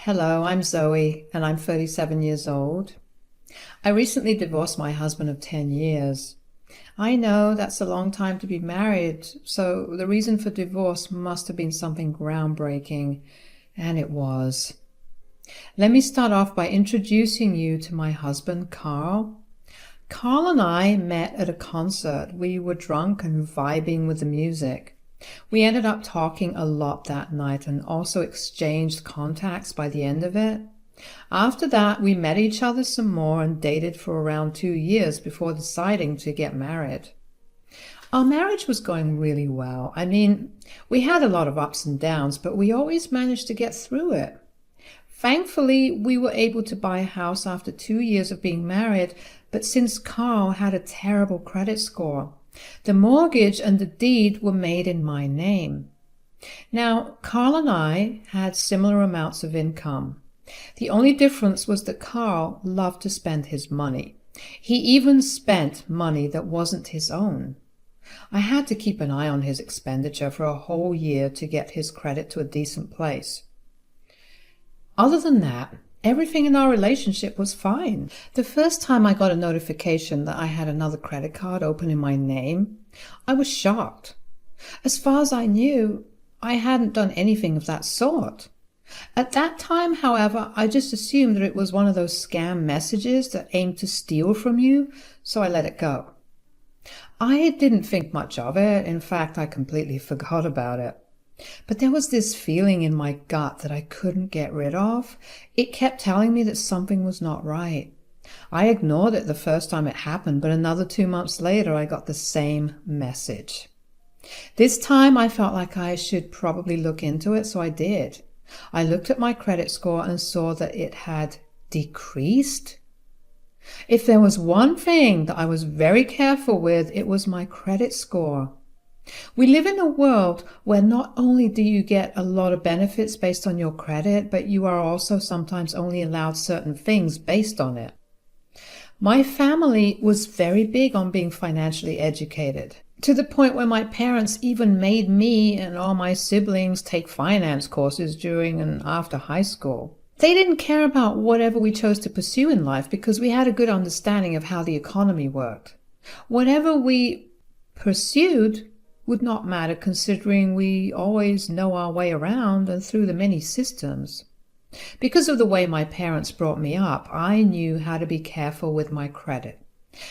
Hello, I'm Zoe, and I'm 37 years old. I recently divorced my husband of 10 years. I know that's a long time to be married, so the reason for divorce must have been something groundbreaking, and it was. Let me start off by introducing you to my husband, Carl. Carl and I met at a concert. We were drunk and vibing with the music. We ended up talking a lot that night and also exchanged contacts by the end of it. After that, we met each other some more and dated for around 2 years before deciding to get married. Our marriage was going really well. We had a lot of ups and downs, but we always managed to get through it. Thankfully, we were able to buy a house after 2 years of being married, but since Carl had a terrible credit score, the mortgage and the deed were made in my name. Now, Carl and I had similar amounts of income. The only difference was that Carl loved to spend his money. He even spent money that wasn't his own. I had to keep an eye on his expenditure for a whole year to get his credit to a decent place. Other than that, everything in our relationship was fine. The first time I got a notification that I had another credit card open in my name, I was shocked. As far as I knew, I hadn't done anything of that sort. At that time, however, I just assumed that it was one of those scam messages that aimed to steal from you, so I let it go. I didn't think much of it. In fact, I completely forgot about it. But there was this feeling in my gut that I couldn't get rid of. It kept telling me that something was not right. I ignored it the first time it happened, but another 2 months later I got the same message. This time I felt like I should probably look into it, so I did. I looked at my credit score and saw that it had decreased. If there was one thing that I was very careful with, it was my credit score. We live in a world where not only do you get a lot of benefits based on your credit, but you are also sometimes only allowed certain things based on it. My family was very big on being financially educated, to the point where my parents even made me and all my siblings take finance courses during and after high school. They didn't care about whatever we chose to pursue in life because we had a good understanding of how the economy worked. Whatever we pursued would not matter, considering we always know our way around and through the many systems. Because of the way my parents brought me up, I knew how to be careful with my credit.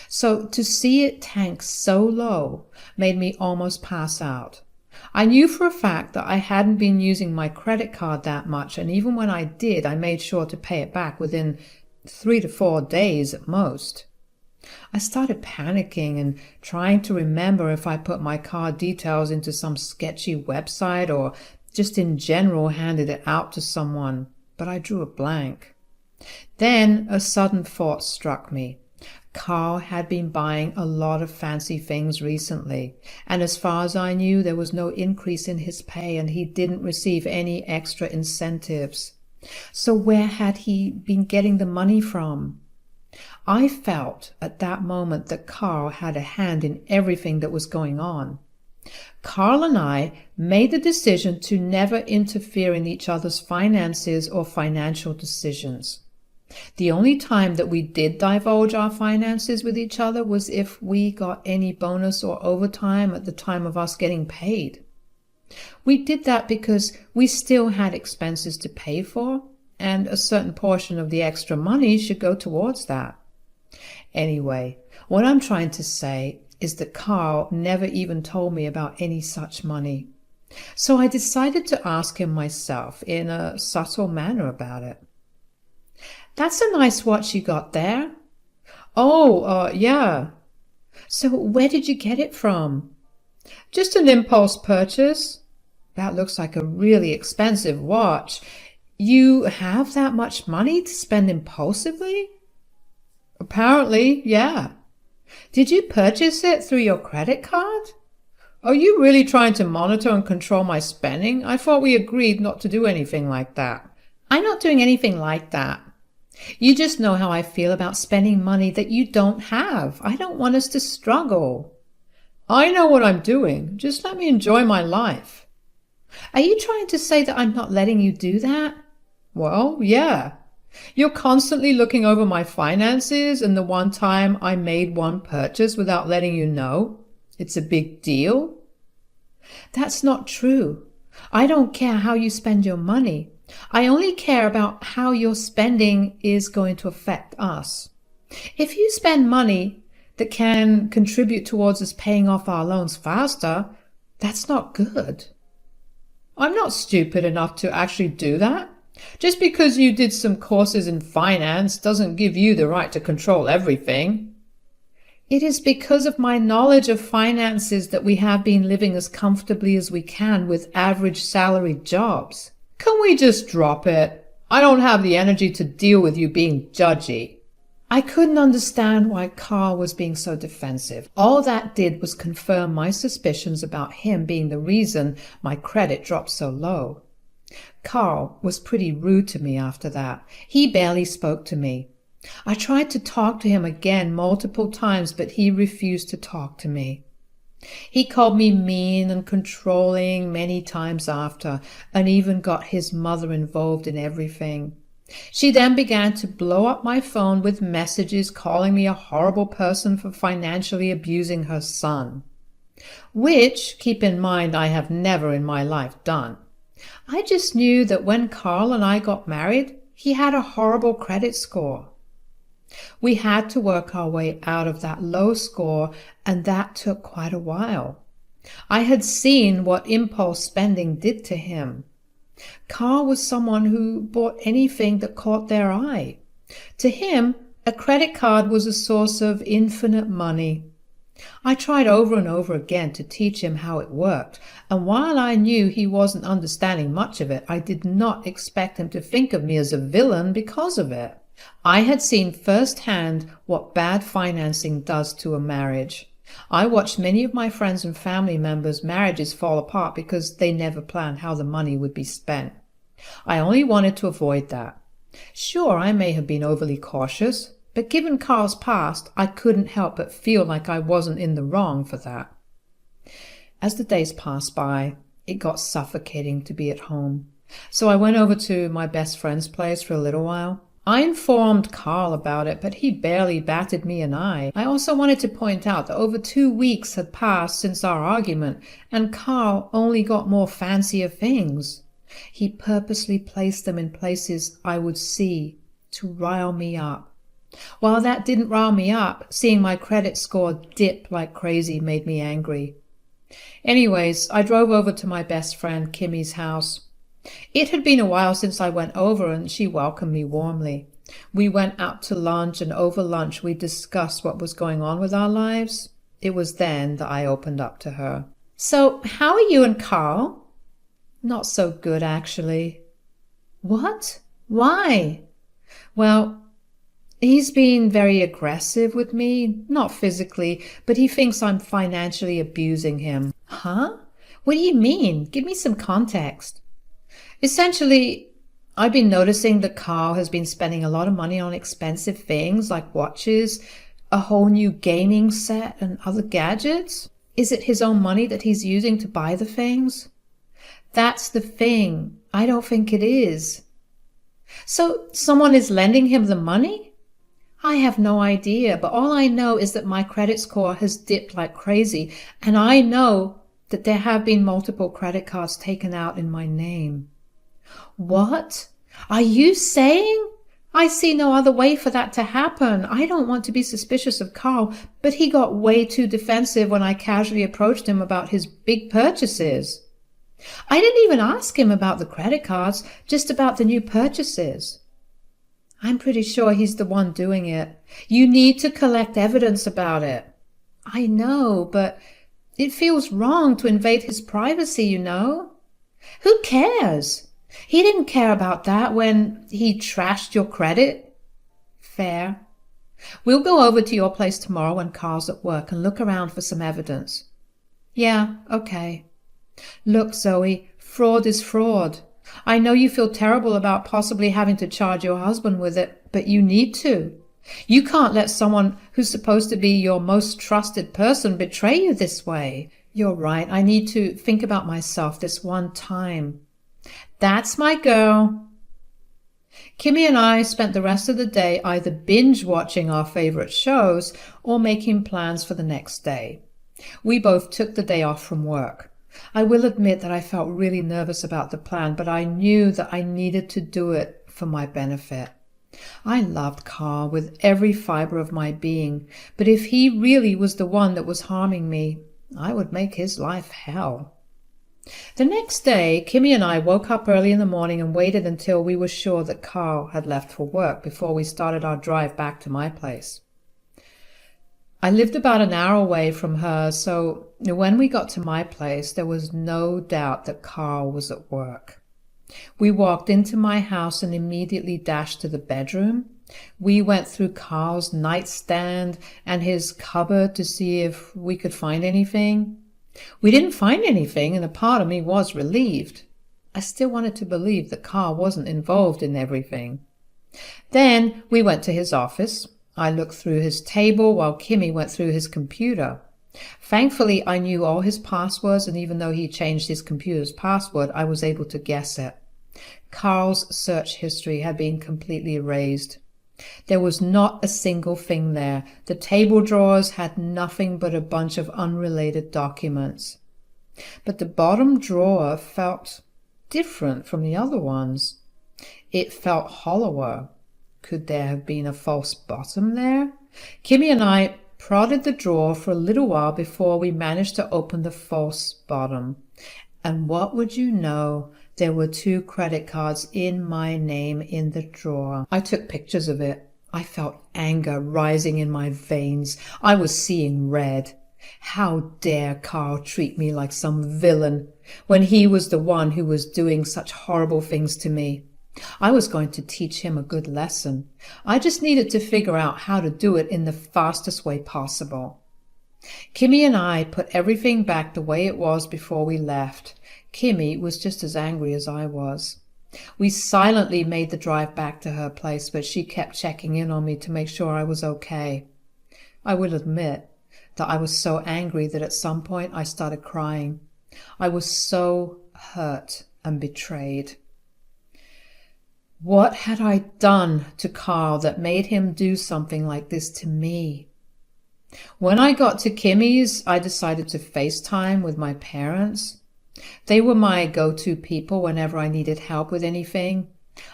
So to see it tank so low made me almost pass out. I knew for a fact that I hadn't been using my credit card that much, and even when I did, I made sure to pay it back within 3 to 4 days at most. I started panicking and trying to remember if I put my card details into some sketchy website or just in general handed it out to someone, but I drew a blank. Then a sudden thought struck me. Carl had been buying a lot of fancy things recently, and as far as I knew, there was no increase in his pay and he didn't receive any extra incentives. So where had he been getting the money from? I felt at that moment that Carl had a hand in everything that was going on. Carl and I made the decision to never interfere in each other's finances or financial decisions. The only time that we did divulge our finances with each other was if we got any bonus or overtime at the time of us getting paid. We did that because we still had expenses to pay for, and a certain portion of the extra money should go towards that. Anyway, what I'm trying to say is that Carl never even told me about any such money. So I decided to ask him myself in a subtle manner about it. "That's a nice watch you got there." "Oh, yeah." "So where did you get it from?" "Just an impulse purchase." "That looks like a really expensive watch. You have that much money to spend impulsively?" "Apparently, yeah." "Did you purchase it through your credit card?" "Are you really trying to monitor and control my spending? I thought we agreed not to do anything like that." "I'm not doing anything like that. You just know how I feel about spending money that you don't have. I don't want us to struggle." "I know what I'm doing. Just let me enjoy my life." "Are you trying to say that I'm not letting you do that?" Well, yeah. You're constantly looking over my finances, and the one time I made one purchase without letting you know. It's a big deal. That's not true. I don't care how you spend your money. I only care about how your spending is going to affect us. If you spend money that can contribute towards us paying off our loans faster, that's not good. I'm not stupid enough to actually do that. Just because you did some courses in finance doesn't give you the right to control everything. It is because of my knowledge of finances that we have been living as comfortably as we can with average salaried jobs. Can we just drop it? I don't have the energy to deal with you being judgy. I couldn't understand why Carl was being so defensive. All that did was confirm my suspicions about him being the reason my credit dropped so low. Carl was pretty rude to me after that. He barely spoke to me. I tried to talk to him again multiple times, but he refused to talk to me. He called me mean and controlling many times after, and even got his mother involved in everything. She then began to blow up my phone with messages calling me a horrible person for financially abusing her son. Which, keep in mind, I have never in my life done. I just knew that when Carl and I got married, he had a horrible credit score. We had to work our way out of that low score, and that took quite a while. I had seen what impulse spending did to him. Carl was someone who bought anything that caught their eye. To him, a credit card was a source of infinite money. I tried over and over again to teach him how it worked, and while I knew he wasn't understanding much of it, I did not expect him to think of me as a villain because of it. I had seen firsthand what bad financing does to a marriage. I watched many of my friends and family members' marriages fall apart because they never planned how the money would be spent. I only wanted to avoid that. Sure, I may have been overly cautious, but given Carl's past, I couldn't help but feel like I wasn't in the wrong for that. As the days passed by, it got suffocating to be at home. So I went over to my best friend's place for a little while. I informed Carl about it, but he barely batted me an eye. I also wanted to point out that over 2 weeks had passed since our argument, and Carl only got more fancier things. He purposely placed them in places I would see to rile me up. While that didn't rile me up, seeing my credit score dip like crazy made me angry. Anyways, I drove over to my best friend Kimmy's house. It had been a while since I went over, and she welcomed me warmly. We went out to lunch, and over lunch we discussed what was going on with our lives. It was then that I opened up to her. "So, how are you and Carl?" "Not so good, actually." "What? Why?" "Well, he's been very aggressive with me, not physically, but he thinks I'm financially abusing him." "Huh? What do you mean? Give me some context." "Essentially, I've been noticing that Carl has been spending a lot of money on expensive things like watches, a whole new gaming set, and other gadgets." "Is it his own money that he's using to buy the things?" "That's the thing. I don't think it is." "So someone is lending him the money?" "I have no idea, but all I know is that my credit score has dipped like crazy, and I know that there have been multiple credit cards taken out in my name." "What? Are you saying?" "I see no other way for that to happen. I don't want to be suspicious of Carl, but he got way too defensive when I casually approached him about his big purchases. I didn't even ask him about the credit cards, just about the new purchases." "I'm pretty sure he's the one doing it. You need to collect evidence about it." "I know, but it feels wrong to invade his privacy, you know." "Who cares? He didn't care about that when he trashed your credit." "Fair. We'll go over to your place tomorrow when Carl's at work and look around for some evidence." "Yeah, okay." "Look, Zoe, fraud is fraud. I know you feel terrible about possibly having to charge your husband with it, but you need to. You can't let someone who's supposed to be your most trusted person betray you this way." "You're right. I need to think about myself this one time." "That's my girl." Kimmy and I spent the rest of the day either binge watching our favorite shows or making plans for the next day. We both took the day off from work. I will admit that I felt really nervous about the plan, but I knew that I needed to do it for my benefit. I loved Carl with every fiber of my being, but if he really was the one that was harming me, I would make his life hell. The next day, Kimmy and I woke up early in the morning and waited until we were sure that Carl had left for work before we started our drive back to my place. I lived about an hour away from her, so when we got to my place, there was no doubt that Carl was at work. We walked into my house and immediately dashed to the bedroom. We went through Carl's nightstand and his cupboard to see if we could find anything. We didn't find anything, and a part of me was relieved. I still wanted to believe that Carl wasn't involved in everything. Then we went to his office. I looked through his table while Kimmy went through his computer. Thankfully, I knew all his passwords, and even though he changed his computer's password, I was able to guess it. Carl's search history had been completely erased. There was not a single thing there. The table drawers had nothing but a bunch of unrelated documents. But the bottom drawer felt different from the other ones. It felt hollower. Could there have been a false bottom there? Kimmy and I prodded the drawer for a little while before we managed to open the false bottom. And what would you know? There were 2 credit cards in my name in the drawer. I took pictures of it. I felt anger rising in my veins. I was seeing red. How dare Carl treat me like some villain when he was the one who was doing such horrible things to me? I was going to teach him a good lesson. I just needed to figure out how to do it in the fastest way possible. Kimmy and I put everything back the way it was before we left. Kimmy was just as angry as I was. We silently made the drive back to her place, but she kept checking in on me to make sure I was okay. I will admit that I was so angry that at some point I started crying. I was so hurt and betrayed. What had I done to Carl that made him do something like this to me? When I got to Kimmy's, I decided to FaceTime with my parents. They were my go-to people whenever I needed help with anything.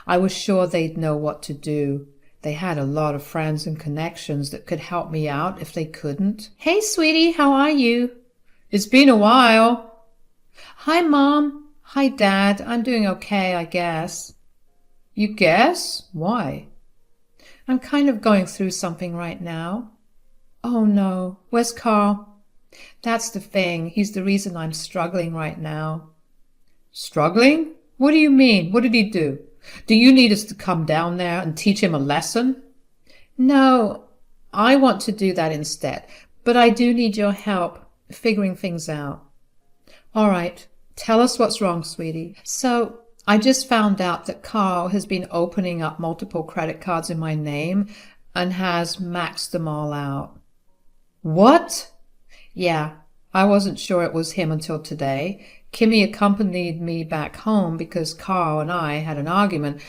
I was sure they'd know what to do. They had a lot of friends and connections that could help me out if they couldn't. Hey, sweetie, how are you? It's been a while. Hi, Mom. Hi, Dad. I'm doing okay, I guess. You guess? Why? I'm kind of going through something right now. Oh, no. Where's Carl? That's the thing. He's the reason I'm struggling right now. Struggling? What do you mean? What did he do? Do you need us to come down there and teach him a lesson? No, I want to do that instead, but I do need your help figuring things out. All right, tell us what's wrong, sweetie. So, I just found out that Carl has been opening up multiple credit cards in my name and has maxed them all out. What? Yeah, I wasn't sure it was him until today. Kimmy accompanied me back home because Carl and I had an argument,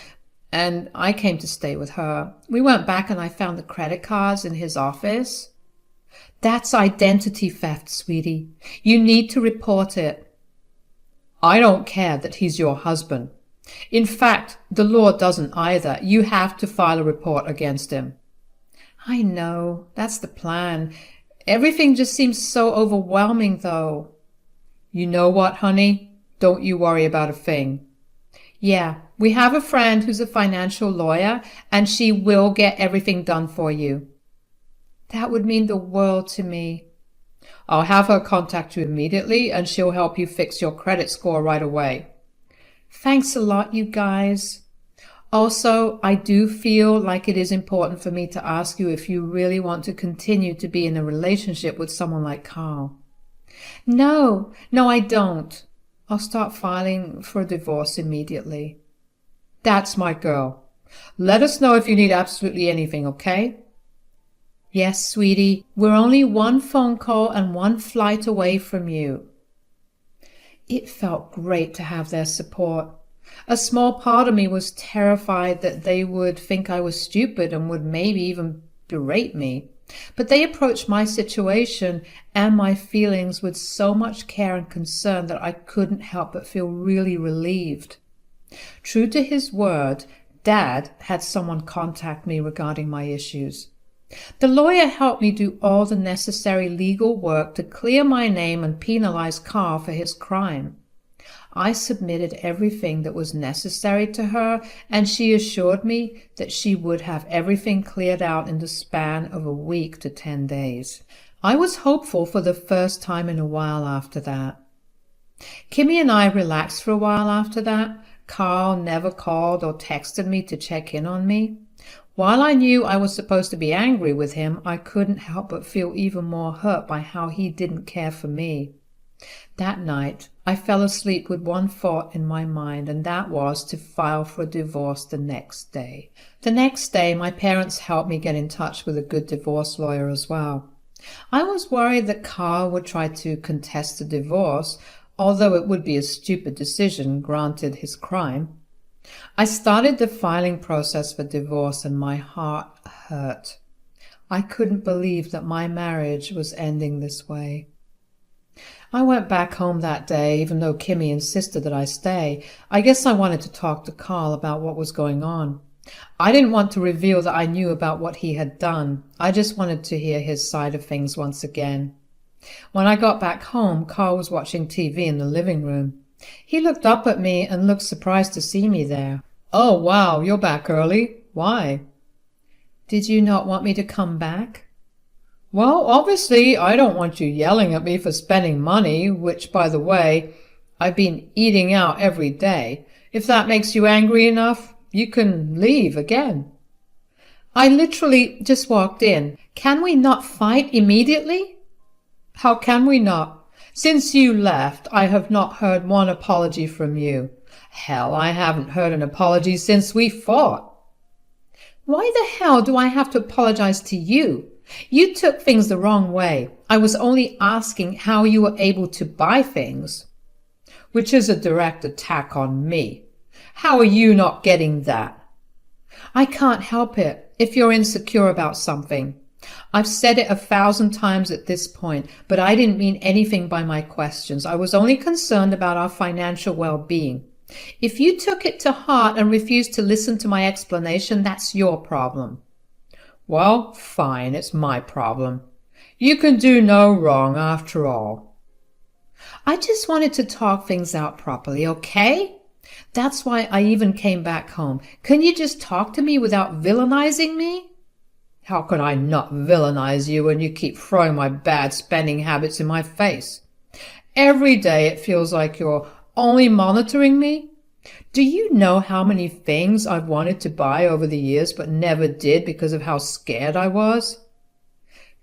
and I came to stay with her. We went back and I found the credit cards in his office. That's identity theft, sweetie. You need to report it. I don't care that he's your husband. In fact, the law doesn't either. You have to file a report against him. I know. That's the plan. Everything just seems so overwhelming, though. You know what, honey? Don't you worry about a thing. Yeah, we have a friend who's a financial lawyer, and she will get everything done for you. That would mean the world to me. I'll have her contact you immediately, and she'll help you fix your credit score right away. Thanks a lot, you guys. Also, I do feel like it is important for me to ask you if you really want to continue to be in a relationship with someone like Carl. No, I don't. I'll start filing for a divorce immediately. That's my girl. Let us know if you need absolutely anything, okay? Yes, sweetie. We're only one phone call and one flight away from you. It felt great to have their support. A small part of me was terrified that they would think I was stupid and would maybe even berate me. But they approached my situation and my feelings with so much care and concern that I couldn't help but feel really relieved. True to his word, Dad had someone contact me regarding my issues. The lawyer helped me do all the necessary legal work to clear my name and penalize Carl for his crime. I submitted everything that was necessary to her, and she assured me that she would have everything cleared out in the span of a week to 10 days. I was hopeful for the first time in a while after that. Kimmy and I relaxed for a while after that. Carl never called or texted me to check in on me. While I knew I was supposed to be angry with him, I couldn't help but feel even more hurt by how he didn't care for me. That night, I fell asleep with one thought in my mind, and that was to file for a divorce the next day. The next day, my parents helped me get in touch with a good divorce lawyer as well. I was worried that Carl would try to contest the divorce, although it would be a stupid decision, granted his crime. I started the filing process for divorce, and my heart hurt. I couldn't believe that my marriage was ending this way. I went back home that day, even though Kimmy insisted that I stay. I guess I wanted to talk to Carl about what was going on. I didn't want to reveal that I knew about what he had done. I just wanted to hear his side of things once again. When I got back home, Carl was watching TV in the living room. He looked up at me and looked surprised to see me there. "Oh, wow, you're back early. Why?" "Did you not want me to come back?" "Well, obviously, I don't want you yelling at me for spending money, which, by the way, I've been eating out every day. If that makes you angry enough, you can leave again." "I literally just walked in. Can we not fight immediately?" "How can we not? Since you left, I have not heard one apology from you. Hell, I haven't heard an apology since we fought." "Why the hell do I have to apologize to you? You took things the wrong way. I was only asking how you were able to buy things." "Which is a direct attack on me. How are you not getting that?" "I can't help it if you're insecure about something. I've said it 1,000 times at this point, but I didn't mean anything by my questions. I was only concerned about our financial well-being. If you took it to heart and refused to listen to my explanation, that's your problem." "Well, fine, it's my problem. You can do no wrong after all." "I just wanted to talk things out properly, okay? That's why I even came back home. Can you just talk to me without villainizing me?" "How can I not villainize you when you keep throwing my bad spending habits in my face? Every day it feels like you're only monitoring me. Do you know how many things I've wanted to buy over the years but never did because of how scared I was?"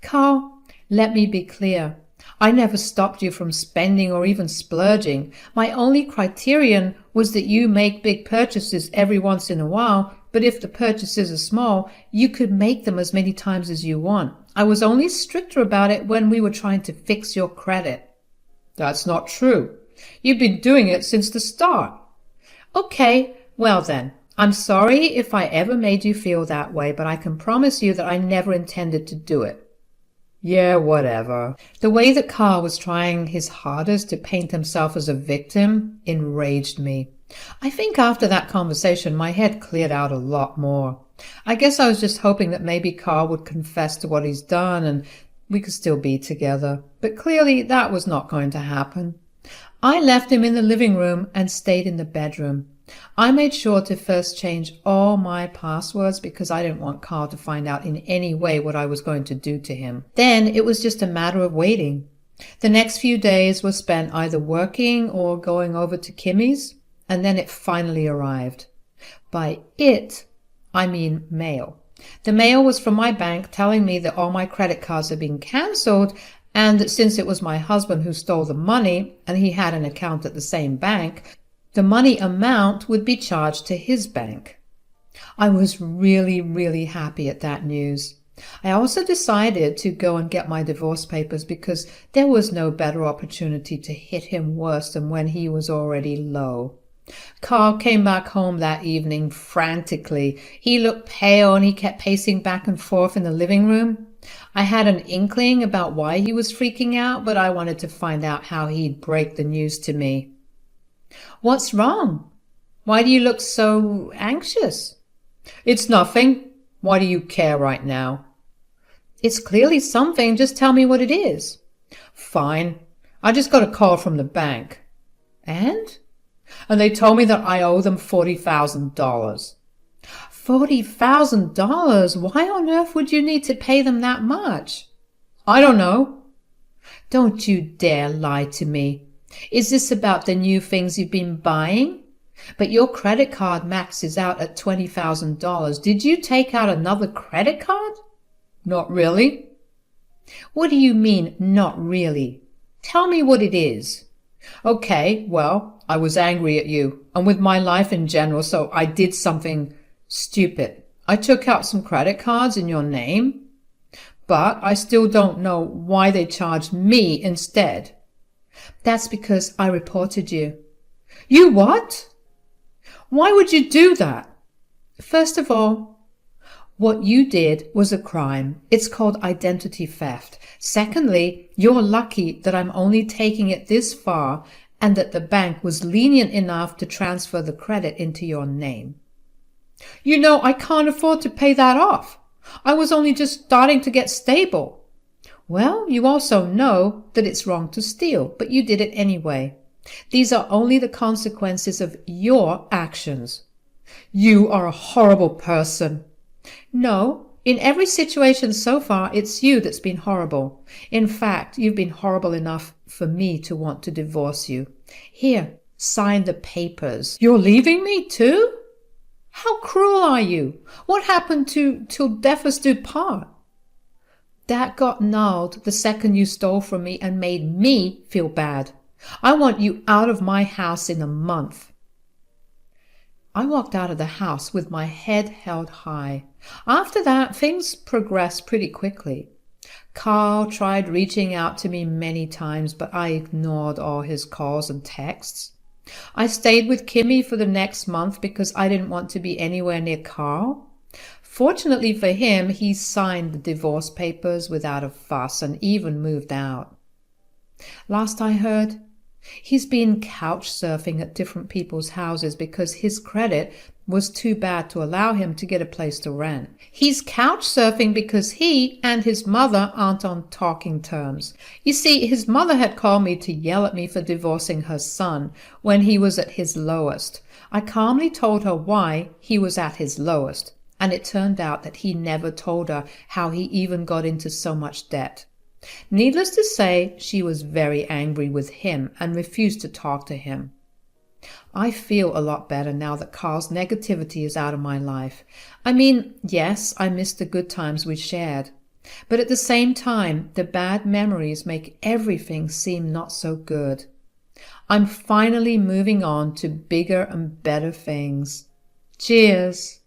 "Carl, let me be clear. I never stopped you from spending or even splurging. My only criterion was that you make big purchases every once in a while, but if the purchases are small, you could make them as many times as you want. I was only stricter about it when we were trying to fix your credit." "That's not true. You've been doing it since the start." "Okay, well then, I'm sorry if I ever made you feel that way, but I can promise you that I never intended to do it." "Yeah, whatever." The way that Carl was trying his hardest to paint himself as a victim enraged me. I think after that conversation, my head cleared out a lot more. I guess I was just hoping that maybe Carl would confess to what he's done and we could still be together. But clearly that was not going to happen. I left him in the living room and stayed in the bedroom. I made sure to first change all my passwords because I didn't want Carl to find out in any way what I was going to do to him. Then it was just a matter of waiting. The next few days were spent either working or going over to Kimmy's, and then it finally arrived. By it, I mean mail. The mail was from my bank telling me that all my credit cards had been cancelled, and that since it was my husband who stole the money and he had an account at the same bank, the money amount would be charged to his bank. I was really, really happy at that news. I also decided to go and get my divorce papers because there was no better opportunity to hit him worse than when he was already low. Carl came back home that evening frantically. He looked pale and he kept pacing back and forth in the living room. I had an inkling about why he was freaking out, but I wanted to find out how he'd break the news to me. "What's wrong? Why do you look so anxious?" "It's nothing. Why do you care right now?" "It's clearly something. Just tell me what it is." "Fine. I just got a call from the bank." "And?" "And they told me that I owe them $40,000. $40,000? Why on earth would you need to pay them that much?" "I don't know." "Don't you dare lie to me. Is this about the new things you've been buying? But your credit card maxes out at $20,000. Did you take out another credit card?" "Not really." "What do you mean, not really? Tell me what it is." "Okay, well, I was angry at you and with my life in general, so I did something stupid. I took out some credit cards in your name, but I still don't know why they charged me instead." "That's because I reported you." "You what? Why would you do that?" "First of all, what you did was a crime. It's called identity theft. Secondly, you're lucky that I'm only taking it this far and that the bank was lenient enough to transfer the credit into your name." "You know, I can't afford to pay that off. I was only just starting to get stable." "Well, you also know that it's wrong to steal, but you did it anyway. These are only the consequences of your actions." "You are a horrible person." "No, in every situation so far, it's you that's been horrible. In fact, you've been horrible enough for me to want to divorce you. Here, sign the papers." "You're leaving me too? How cruel are you? What happened to 'till death us do part'?" "That got nulled the second you stole from me and made me feel bad. I want you out of my house in a month." I walked out of the house with my head held high. After that, things progressed pretty quickly. Carl tried reaching out to me many times, but I ignored all his calls and texts. I stayed with Kimmy for the next month because I didn't want to be anywhere near Carl. Fortunately for him, he signed the divorce papers without a fuss and even moved out. Last I heard, he's been couch surfing at different people's houses because his credit was too bad to allow him to get a place to rent. He's couch surfing because he and his mother aren't on talking terms. You see, his mother had called me to yell at me for divorcing her son when he was at his lowest. I calmly told her why he was at his lowest, and it turned out that he never told her how he even got into so much debt. Needless to say, she was very angry with him and refused to talk to him. I feel a lot better now that Carl's negativity is out of my life. I mean, yes, I miss the good times we shared, but at the same time, the bad memories make everything seem not so good. I'm finally moving on to bigger and better things. Cheers!